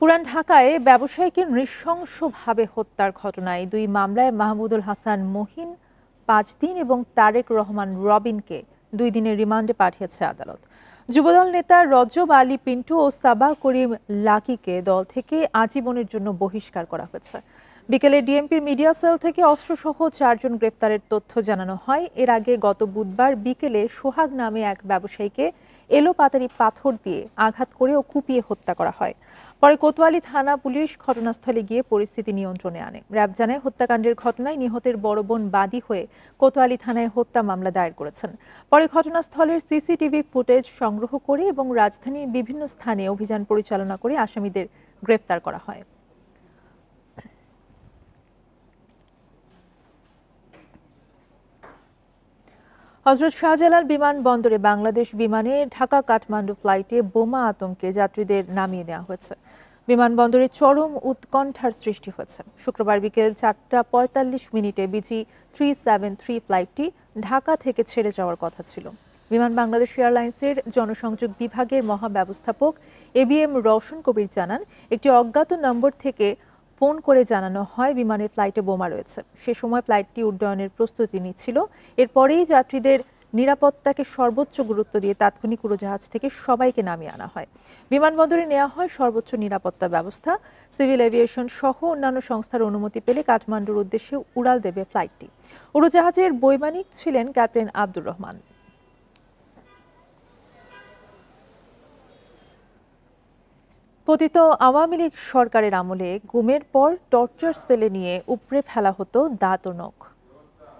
পুরান ঢাকায় ব্যবসায়ীকে নৃশংসভাবে হত্যার ঘটনায় ২ মামলায় মাহমুদুল হাসান মহিন ৫ দিন এবং তারেক রহমান রবিনকে ২ দিনের রিমান্ডে পাঠিয়েছে আদালত। যুবদল নেতা রজব আলী পিন্টু ও সাবা করিম লাকিকে দল থেকে আজীবনের জন্য বহিষ্কার করা হয়েছে। বিকেলে ডিএমপির মিডিয়া সেল থেকে অস্ত্রসহ ৪ জন গ্রেপ্তারের তথ্য জানানো হয়। এর আগে গত বুধবার বিকেলে সোহাগ নামে এক ব্যবসায়ীকে এলোপাতাড়ি পাথর দিয়ে আঘাত করে ও কুপিয়ে হত্যা করা হয়। পরে কোতোয়ালি থানা পুলিশ ঘটনাস্থলে গিয়ে পরিস্থিতি নিয়ন্ত্রণে আনে। র্যাব জানায় হত্যাকাণ্ডের ঘটনায় নিহতের বড় বোন বাদী হয়ে কোতোয়ালি থানায় হত্যা মামলা দায়ের করেছেন। পরে ঘটনাস্থলের সিসিটিভি ফুটেজ সংগ্রহ করে এবং রাজধানীর বিভিন্ন স্থানে অভিযান পরিচালনা করে আসামিদের গ্রেফতার করা হয়। হযরত শাহজালাল বিমানবন্দরে বাংলাদেশ বিমানে ঢাকা কাঠমান্ডু ফ্লাইটে বোমা আতঙ্কে যাত্রীদের নামিয়ে নেওয়া হয়েছে। বিমানবন্দরে চরম উৎকণ্ঠার সৃষ্টি হয়েছে। শুক্রবার বিকেল ৪টা ৪৫ বিজি 373 ফ্লাইটটি ঢাকা থেকে ছেড়ে যাওয়ার কথা ছিল। বিমান বাংলাদেশ এয়ারলাইন্সের জনসংযোগ বিভাগের মহাব্যবস্থাপক এবিএম রওশন কবির জানান, একটি অজ্ঞাত নম্বর থেকে ফোন করে জানানো হয় বিমানের ফ্লাইটে বোমা রয়েছে। সে সময় ফ্লাইটটি উড্ডয়নের প্রস্তুতি নিচ্ছিল। এরপরেই যাত্রীদের নিরাপত্তাকে সর্বোচ্চ গুরুত্ব দিয়ে তাৎক্ষণিক উড়োজাহাজ থেকে সবাইকে নামিয়ে আনা হয়। বিমানবন্দরে নেওয়া হয় সর্বোচ্চ নিরাপত্তা ব্যবস্থা। সিভিল এভিয়েশন সহ অন্যান্য সংস্থার অনুমতি পেলে কাঠমান্ডুর উদ্দেশ্যে উড়াল দেবে ফ্লাইটটি। উড়োজাহাজের বৈমানিক ছিলেন ক্যাপ্টেন আব্দুর রহমান। পতিত আওয়ামী লীগ সরকারের আমলে গুমের পর টর্চার সেলে নিয়ে উপড়ে ফেলা হতো দাঁত ও নখ।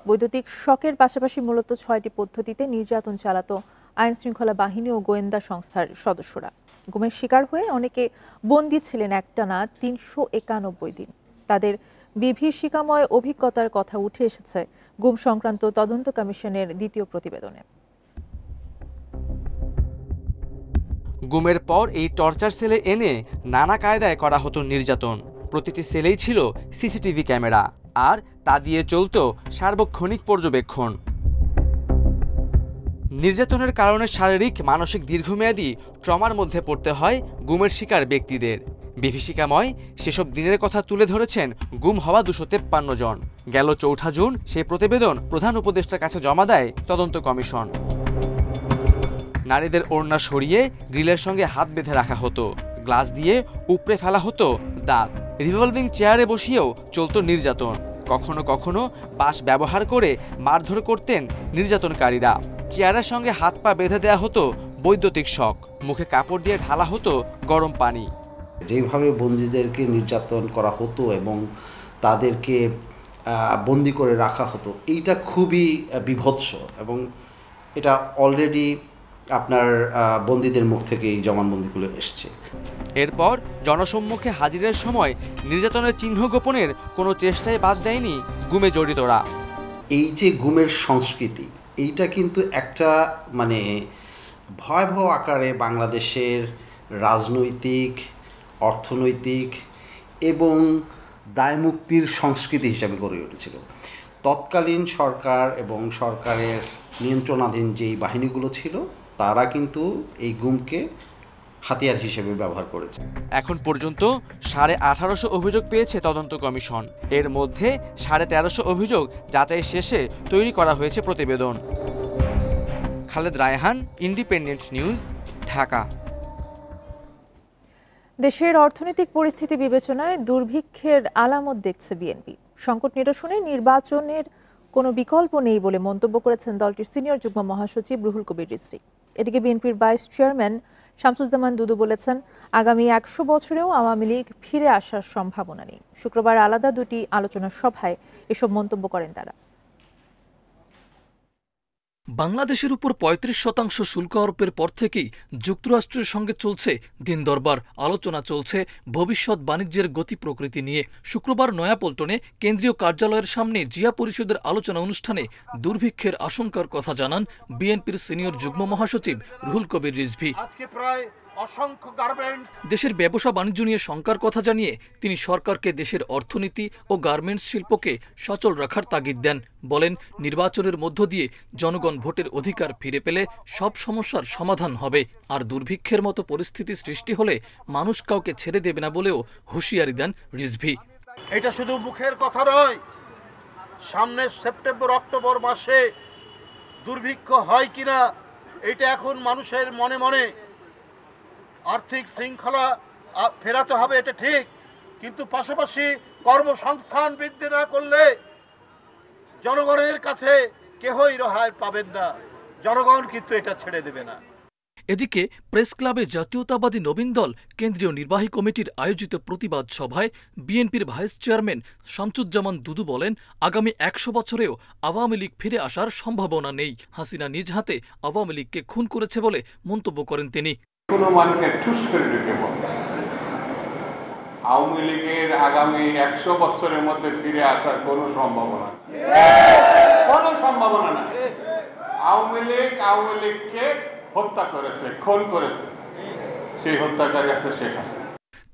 বৈদ্যুতিক শকের পাশাপাশি মূলত ৬টি পদ্ধতিতে নির্যাতন চালাতো আইন শৃঙ্খলা বাহিনী ও গোয়েন্দা সংস্থার সদস্যরা। গুমের শিকার হয়ে অনেকে বন্দী ছিলেন একটানা ৩৯১ দিন। তাদের বিভীষিকাময় অভিজ্ঞতার কথা উঠে এসেছে গুম সংক্রান্ত তদন্ত কমিশনের দ্বিতীয় প্রতিবেদনে। গুমের পর এই টর্চার সেলে এনে নানা কায়দায় করা হতো নির্যাতন। প্রতিটি সেলেই ছিল সিসিটিভি ক্যামেরা, আর তা দিয়ে চলত সার্বক্ষণিক পর্যবেক্ষণ। নির্যাতনের কারণে শারীরিক মানসিক দীর্ঘমেয়াদী ট্রমার মধ্যে পড়তে হয় গুমের শিকার ব্যক্তিদের। বিভীষিকাময় সেসব দিনের কথা তুলে ধরেছেন গুম হওয়া ২৫৩ জন। গেল ৪ঠা জুন সেই প্রতিবেদন প্রধান উপদেষ্টার কাছে জমা দেয় তদন্ত কমিশন। নারীদের ওড়না সরিয়ে গ্রিলের সঙ্গে হাত বেঁধে রাখা হতো, গ্লাস দিয়ে উপড়ে ফেলা হতো দাঁত, রিভলভিং চেয়ারে বসিয়েও চলত নির্যাতন। কখনো কখনো বাঁশ ব্যবহার করে মারধর করতেন নির্যাতনকারীরা। চেয়ারের সঙ্গে হাত পা বেঁধে দেওয়া হতো বৈদ্যুতিক শক, মুখে কাপড় দিয়ে ঢালা হতো গরম পানি। যেভাবে বন্দীদেরকে নির্যাতন করা হতো এবং তাদেরকে বন্দি করে রাখা হতো, এইটা খুবই বিভৎস এবং এটা অলরেডি আপনার বন্দীদের মুখ থেকে এই জবানবন্দিগুলো এসছে। এরপর জনসম্মুখে হাজিরের সময় নির্যাতনের চিহ্ন গোপনের কোনো চেষ্টাই বাদ দেয়নি গুমে জড়িতরা। এই যে গুমের সংস্কৃতি, এইটা কিন্তু একটা ভয়াবহ আকারে বাংলাদেশের রাজনৈতিক, অর্থনৈতিক এবং দায়মুক্তির সংস্কৃতি হিসাবে গড়ে উঠেছিল। তৎকালীন সরকার এবং সরকারের নিয়ন্ত্রণাধীন যেই বাহিনীগুলো ছিল, তারা কিন্তু এই গুমকে হাতিয়ার হিসেবে ব্যবহার করেছে। এখন পর্যন্ত ১৮৫০ অভিযোগ পেয়েছে তদন্ত কমিশন। এর মধ্যে ১৩৫০ অভিযোগ যাচাই শেষে তৈরি করা হয়েছে প্রতিবেদন। Khaled Raihan, independent news, Dhaka. দেশের অর্থনৈতিক পরিস্থিতি বিবেচনায় দুর্ভিক্ষের আলামত দেখছে বিএনপি। সংকট নিরসনে নির্বাচনের কোনো বিকল্প নেই বলে মন্তব্য করেছেন দলটির সিনিয়র যুগ্ম মহাসচিব রুহুল কবির রিজভী। এদিকে বিএনপির ভাইস চেয়ারম্যান শামসুজ্জামান দুদু বলেছেন, আগামী ১০০ বছরেও আওয়ামী লীগ ফিরে আসার সম্ভাবনা নেই। শুক্রবার আলাদা দুটি আলোচনা সভায় এসব মন্তব্য করেন তারা। বাংলাদেশের উপর ৩৫% শুল্ক আরোপের পর থেকেই যুক্তরাষ্ট্রের সঙ্গে চলছে দিন দরবার, আলোচনা চলছে ভবিষ্যৎ বাণিজ্যের গতি প্রকৃতি নিয়ে। শুক্রবার নয়াপল্টনে কেন্দ্রীয় কার্যালয়ের সামনে জিয়া পরিষদের আলোচনা অনুষ্ঠানে দুর্ভিক্ষের আশঙ্কার কথা জানান বিএনপির সিনিয়র যুগ্ম মহাসচিব রুহুল কবির রিজভী। আজকে প্রায় অসংখ্য গার্মেন্টস। দেশের ব্যবসা বাণিজ্য নিয়ে শঙ্কার কথা জানিয়ে তিনি সরকারকে দেশের অর্থনীতি ও গার্মেন্টস শিল্পকে সচল রাখার তাগিদ দেন। বলেন, নির্বাচনের মধ্য দিয়ে জনগণ ভোটের অধিকার ফিরে পেলে সব সমস্যার সমাধান হবে, আর দুর্ভিক্ষের মতো পরিস্থিতি সৃষ্টি হলে মানুষ কাউকে ছেড়ে দেবে না বলেও হুঁশিয়ারি দেন রিজভী। এটা শুধু মুখের কথা নয়, সামনের সেপ্টেম্বর অক্টোবর মাসে দুর্ভিক্ষ হয় কিনা এটা এখন মানুষের মনে মনে। আর্থিক শৃঙ্খলা ফেরাতে হবে, এটা ঠিক, কিন্তু পাশাপাশি কর্মসংস্থান বৃদ্ধি না করলে জনগণের কাছে কেহই রেহাই পাবেন না। জনগণ কিন্তু এটা ছেড়ে দেবে না। এদিকে প্রেস ক্লাবে জাতীয়তাবাদী নবীন দল কেন্দ্রীয় নির্বাহী কমিটির আয়োজিত প্রতিবাদ সভায় বিএনপির ভাইস চেয়ারম্যান শামসুজ্জামান দুদু বলেন, আগামী 100 বছরেও আওয়ামী লীগ ফিরে আসার সম্ভাবনা নেই। হাসিনা নিজ হাতে আওয়ামী লীগকে খুন করেছে বলে মন্তব্য করেন তিনি। কোনো মানুষকে ঠুস করে ঢুকে বলে আওয়ামী লীগের আগামী 100 বছরের মধ্যে ফিরে আসার কোনো সম্ভাবনা নাই। আওয়ামী লীগকে হত্যা করেছে, খুন করেছে, সেই হত্যাকারী আছে শেখ হাসিনা।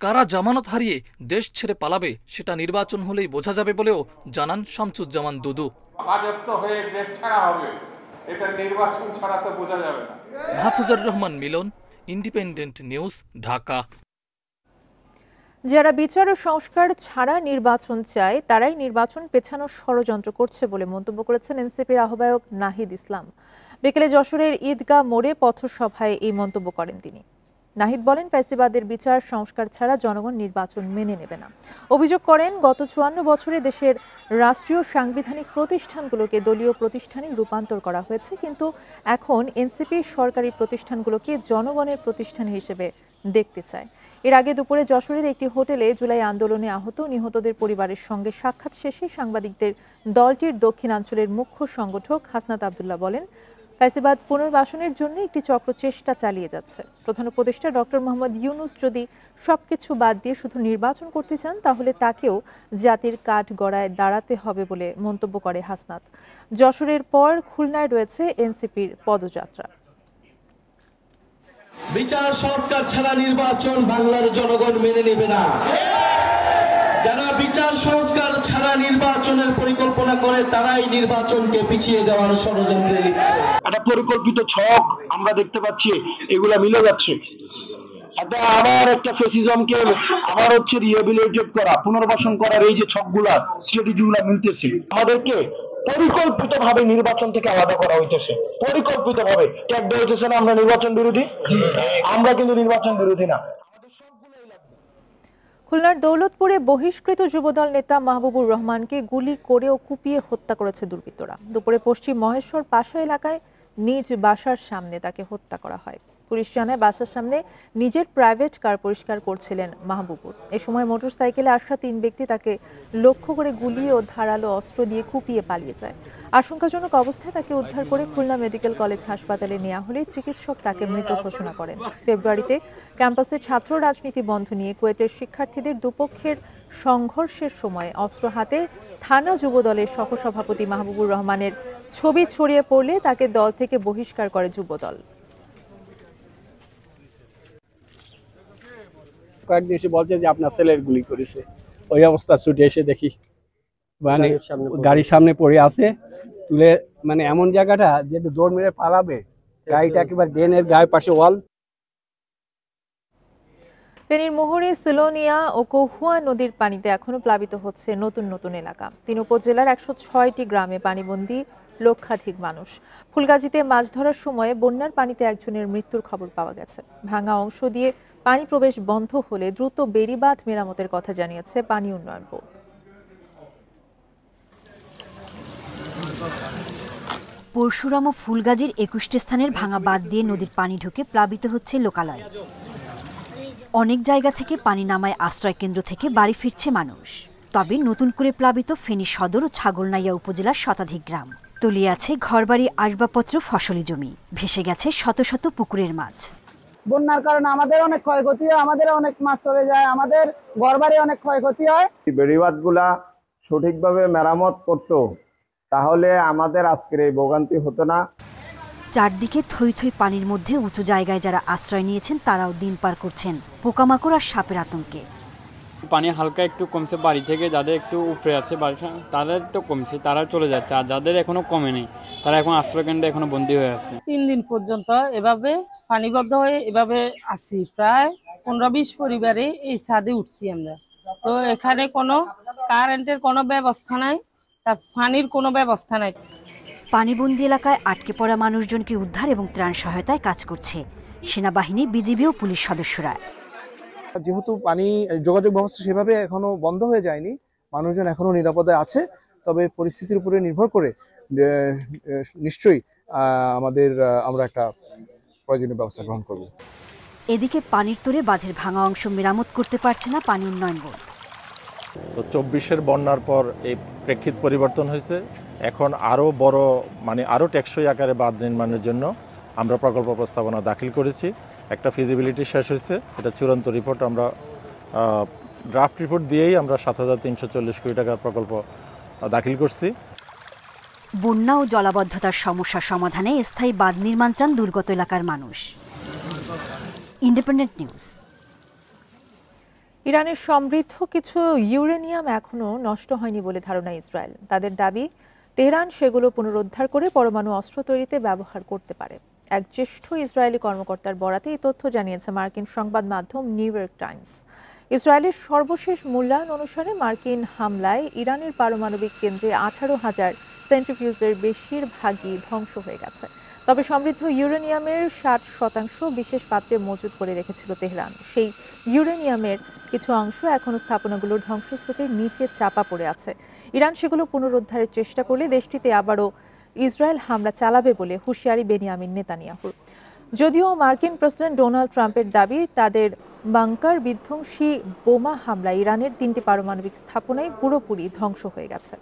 কারা জামানত হারিয়ে দেশ ছেড়ে পালাবে সেটা নির্বাচন হলেই বোঝা যাবে বলেও জানান শামসুজ্জামান দুদু। বাজেয়াপ্ত হয়ে দেশ ছাড়া হবে, এটা নির্বাচন ছাড়া তো বোঝা যাবে না। মাহফুজুর রহমান মিলন, ইন্ডিপেন্ডেন্ট নিউজ, ঢাকা। যারা বিচার ও সংস্কার ছাড়া নির্বাচন চায় তারাই নির্বাচন পেছানোর ষড়যন্ত্র করছে বলে মন্তব্য করেছেন এনসিপির আহ্বায়ক নাহিদ ইসলাম। বিকেলে যশোরের ঈদগাহ মোড়ে পথসভায় এই মন্তব্য করেন তিনি। নাহিদ বলেন, ফ্যাসিবাদের বিচার সংস্কার ছাড়া জনগণ নির্বাচন মেনে নেবে না। অভিযোগ করেন, গত 54 বছরে দেশের রাষ্ট্রীয় সাংবিধানিক প্রতিষ্ঠানগুলোকে দলীয় প্রতিষ্ঠানে রূপান্তর করা হয়েছে, কিন্তু এখন এনসিপি সরকারি প্রতিষ্ঠানগুলোকে জনগণের প্রতিষ্ঠান হিসেবে দেখতে চায়। এর আগে দুপুরে যশোরের একটি হোটেলে জুলাই আন্দোলনে আহত নিহতদের পরিবারের সঙ্গে সাক্ষাৎ শেষে সাংবাদিকদের দলটির দক্ষিণাঞ্চলের মুখ্য সংগঠক হাসনাত আবদুল্লাহ বলেন, ফ্যাসিবাদ পুনর্বাসনের জন্য একটি চক্র চেষ্টা চালিয়ে যাচ্ছে। প্রধান উপদেষ্টা ডক্টর মোহাম্মদ ইউনূস যদি সবকিছু বাদ দিয়ে শুধু নির্বাচন করতে চান তাহলে তাকেও জাতির কাঠ গড়ায় দাঁড়াতে হবে বলে মন্তব্য করে হাসনাত। যশোরের পর খুলনায় রয়েছে এনসিপির পদযাত্রা। বিচার সংস্কার ছাড়া নির্বাচন বাংলার জনগণ মেনে নেবে না। যারা বিচার সংস্কার ছাড়া নির্বাচনের পরিকল্পনা করে তারাই নির্বাচনকে পিছিয়ে দেওয়ার ষড়যন্ত্রে একটা পরিকল্পিত ছক আমরা দেখতে পাচ্ছি, এগুলা মিলে যাচ্ছে। এটা আবার একটা ফ্যাসিজমকে আবার হচ্ছে রিহ্যাবিলিটেট করা, পুনর্বাসন করার এই যে ছকগুলা স্ট্র্যাটেজিগুলা মিলতেছে। আমাদেরকে পরিকল্পিতভাবে নির্বাচন থেকে আলাদা করা হইতেছে, পরিকল্পিতভাবে ট্যাগ দেওয়া হইতেছে না আমরা নির্বাচন বিরোধী। আমরা কিন্তু নির্বাচন বিরোধী না। খুলনার দৌলতপুরে বহিষ্কৃত যুবদল নেতা মাহবুবুর রহমানকে গুলি করে ও কুপিয়ে হত্যা করেছে দুর্বৃত্তরা। দুপুরে পশ্চিম মহেশ্বর পাশা এলাকায় নিজ বাসার সামনে তাকে হত্যা করা হয়। পুলিশ জানায়, বাসার সামনে নিজের প্রাইভেট কার পরিষ্কার করছিলেন মাহবুবুর। এ সময় মোটরসাইকেলে আসা 3 ব্যক্তি তাকে লক্ষ্য করে গুলি ও ধারালো অস্ত্র দিয়ে কুপিয়ে পালিয়ে যায়। আশঙ্কাজনক অবস্থায় তাকে উদ্ধার করে খুলনা মেডিকেল কলেজ হাসপাতালে নেওয়া হলে চিকিৎসক তাকে মৃত ঘোষণা করেন। ফেব্রুয়ারিতে ক্যাম্পাসে ছাত্র রাজনীতি বন্ধ নিয়ে কুয়েটের শিক্ষার্থীদের দুপক্ষের সংঘর্ষের সময় অস্ত্র হাতে থানা যুবদলের সহসভাপতি মাহবুবুর রহমানের ছবি ছড়িয়ে পড়লে তাকে দল থেকে বহিষ্কার করে যুবদল। কয়েকদিন এসে বলছে যে আপনার ছেলের গুলি করেছে। ওই অবস্থা ছুটে এসে দেখি মানে গাড়ির সামনে পড়ে আছে, তুলে মানে এমন জায়গাটা যে দৌড় মেরে পালাবে, গাড়িটা একেবারে ড্রেনের গায়ের পাশে ওয়াল। ফেনীর মোহরে সিলোনিয়া ও কহুয়া নদীর পানিতে এখনো প্লাবিত হচ্ছে নতুন নতুন এলাকা। 3 উপজেলার 106টি গ্রামে পানিবন্দী লক্ষাধিক মানুষ। ফুলগাজীতে মাছ ধরার সময় বন্যার পানিতে একজনের মৃত্যুর খবর পাওয়া গেছে। ভাঙা অংশ দিয়ে পানি প্রবেশ বন্ধ হলে দ্রুত বেড়িবাঁধ মেরামতের কথা জানিয়েছে পানি উন্নয়ন বোর্ড। পরশুরাম ও ফুলগাজীর 21টি স্থানের ভাঙা বাঁধ দিয়ে নদীর পানি ঢুকে প্লাবিত হচ্ছে লোকালয়। অনেক জায়গা থেকে পানি নামায় আশ্রয় কেন্দ্র থেকে বাড়ি ফিরছে মানুষ। তবে নতুন করে প্লাবিত ফেনী সদর ও ছাগলনাইয়া উপজেলার শতাধিক গ্রাম। তলিয়ে আছে ঘরবাড়ি, আসবাবপত্র, ফসলি জমি। ভেসে গেছে শত শত পুকুরের মাছ। বন্যার কারণে আমাদের অনেক ক্ষয়ক্ষতি হয়, আমাদের অনেক মাছ চলে যায়, আমাদের ঘরবাড়ি অনেক ক্ষয়ক্ষতি হয়। বেড়িবাঁধগুলা সঠিকভাবে মেরামত করতো তাহলে আমাদের আজকের এই ভোগান্তি হতো না। চারদিকে থই থই পানির মধ্যে উঁচু জায়গায় যারা আশ্রয় নিয়েছেন তারাও দিন পার করছেন পোকামাকড় আর সাপের আতঙ্কে। পানি হালকা একটু কমছে, বাড়ি থেকে যাদের একটু উপরে আছে বাড়ি তাদের তো কমছে, তারা চলে যাচ্ছে, আর যাদের এখনো কমেনি তারা এখন আশ্রয়কেন্দ্রে এখনো বন্দী হয়ে আছে। 3 দিন পর্যন্ত এভাবে পানিবদ্ধ হয়ে এভাবে আসি, প্রায় 15-20 পরিবারে এই ছাদে উঠছি আমরা। তো এখানে কোনো কারেন্টের কোনো ব্যবস্থা নাই, তার পানির কোনো ব্যবস্থা নাই। পানিবন্দী এলাকায় আটকে পড়া মানুষজনকে উদ্ধার এবং ত্রাণ সহায়তায় কাজ করছে সেনাবাহিনী, বিজিবি ও পুলিশ সদস্যরা। যেহেতু পানি যোগাযোগ ব্যবস্থা সেভাবে এখনো বন্ধ হয়ে যায়নি, মানুষজন এখনো নিরাপদে আছে, তবে পরিস্থিতির উপরে নির্ভর করে নিশ্চয়ই আমরা একটা প্রয়োজনীয় ব্যবস্থা গ্রহণ করব। এদিকে পানির তোড়ে বাঁধের ভাঙা অংশ মেরামত করতে পারছে না পানি উন্নয়ন বোর্ড। তো 24-এর বন্যার পর এই প্রেক্ষিত পরিবর্তন হয়েছে, এখন আরও বড় আরও টেকসই আকারে বাঁধ নির্মাণের জন্য আমরা প্রকল্প প্রস্তাবনা দাখিল করেছি। একটা ফিজিবিলিটি শেষ হয়েছে, এটা চূড়ান্ত রিপোর্ট, আমরা ড্রাফট রিপোর্ট দিয়েই আমরা 7,340 কোটি টাকার প্রকল্প দাখিল করছি। বন্যা ও জলাবদ্ধতার সমস্যা সমাধানে স্থায়ী বাঁধ নির্মাণ চান দুর্গত এলাকার মানুষ। Independent news. ইরানের সমৃদ্ধ কিছু ইউরেনিয়াম এখনও নষ্ট হয়নি বলে ধারণা ইসরায়েল। তাদের দাবি, তেহরান সেগুলো পুনরুদ্ধার করে পরমাণু অস্ত্র তৈরিতে ব্যবহার করতে পারে। এক জ্যেষ্ঠ ইসরায়েলি কর্মকর্তার বরাতে এই তথ্য জানিয়েছে মার্কিন সংবাদ মাধ্যম নিউ ইয়র্ক টাইমস। ইসরায়েলের সর্বশেষ মূল্যায়ন অনুসারে মার্কিন হামলায় ইরানের পারমাণবিক কেন্দ্রে 18,000 সেন্ট্রিফিউজের বেশিরভাগই ধ্বংস হয়ে গেছে। তবে সমৃদ্ধ ইউরেনিয়ামের 60% বিশেষ পাত্রে মজুত করে রেখেছিল তেহরান। সেই ইউরেনিয়ামের কিছু অংশ এখনও স্থাপনাগুলোর ধ্বংসস্তূপের নিচে চাপা পড়ে আছে। ইরান সেগুলো পুনরুদ্ধারের চেষ্টা করলে দেশটিতে আবারও ইসরায়েল হামলা চালাবে বলে হুঁশিয়ারি বেনিয়ামিন নেতানিয়াহুর। যদিও মার্কিন প্রেসিডেন্ট ডোনাল্ড ট্রাম্পের দাবি, তাদের বাংকার বিধ্বংসী বোমা হামলা ইরানের 3টি পারমাণবিক স্থাপনায় পুরোপুরি ধ্বংস হয়ে গেছে।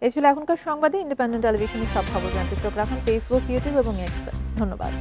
এই ছিল এখনকার সংবাদে। ইন্ডিপেন্ডেন্ট টেলিভিশনের সব খবর জানতে চোখ রাখুন ফেসবুক, ইউটিউব এবং এক্সে। ধন্যবাদ।